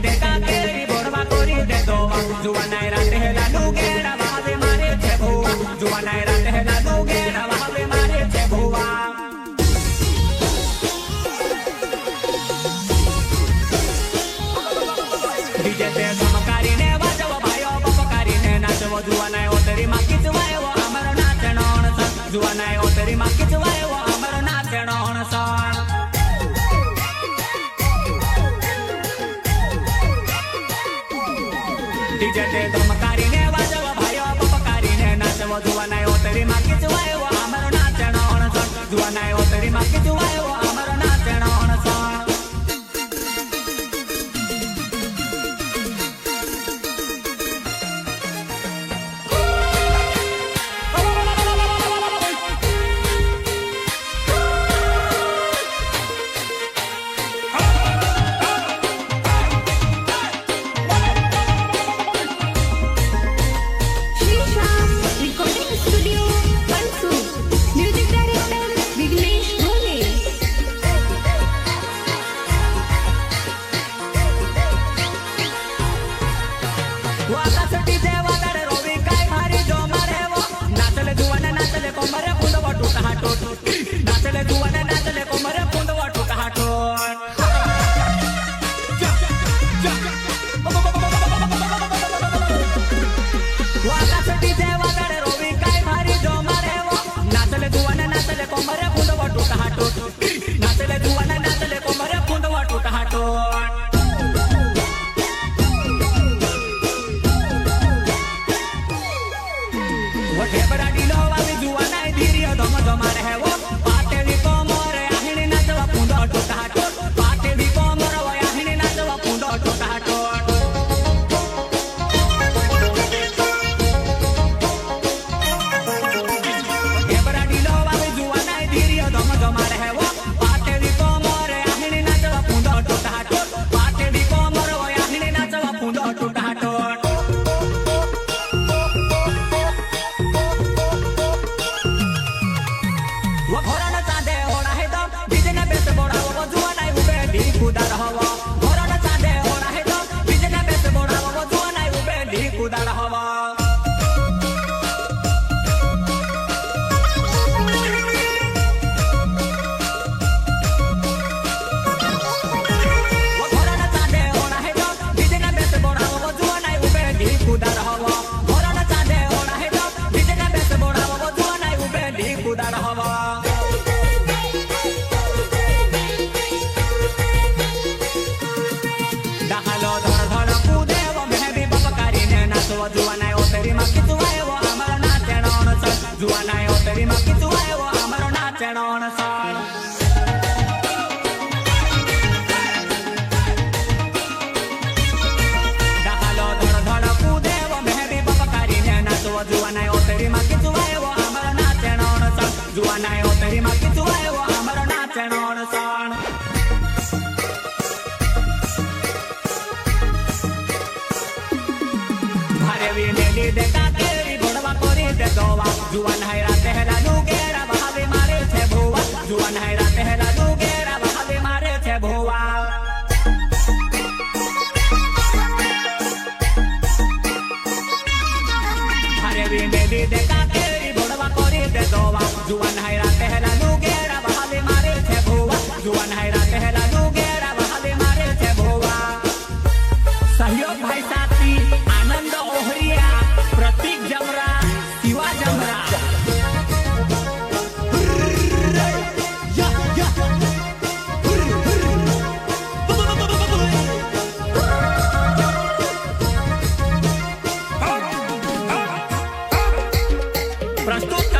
દે કાકેરી બોરવા કોરી દે દોવા જુવાનાય રાતે હેલા લુગેડા વાવે મારે છે ભોવા જુવાનાય રાતે હેલા લુગેડા વાવે મારે છે ભોવા ડીજે તે સમકારીને વાજવો ભાઈઓ બપકારીને નાચવો જુવાનાય ઓતરી માં કિચવાયો અમારો નાચણો અણસણ જુવાનાય ઓતરી માં કિચવાયો અમારો નાચણો અણસણ ડીજે તે ધમકારીને વાજવો ભાઈઓ બપકારીને નાચવો જુવાનાય ઓતરી માં કિચવાયો અમારો નાચણો અણસણ જુવાનાય ઓતરી માં કિચવાયો અમારો નાચણો અણસણ જુવાનાય ઓતરી માં કિચવાયો અમારો નાચણો અણસણ ડાહાલો ધડ ધડ કૂદેવો મહેબી બપકારીને નાચવો જુવાનાય ઓતરી માં કિચવાયો અમારો નાચણો અણસણ જુવાનાય ઓતરી માં કિચવાયો અમારો નાચણો અણસણ ભારે વીને દે કાકેરી બોરવા કોરી દે દોવા જુવાનાય રાતે હેલા લુગેડા વાવે મારે છે ભોવા જુવાનાય રાતે હેલા લુગેડા વાવે મારે છે ભોવા ભારે વીને દે કાકેરી બોરવા કોરી દે દોવા જુવાનાય રાતે હેલા લુગેડા વાવે મારે છે ભોવા જુવાનાય રાતે હેલા લુગેડા વાવે મારે છે ભોવા સહયોગ ભાઈ સાથી આનંદ ઓહરિયા પ્રતીક જમરા શિવા જમરા પ્રસ્તુત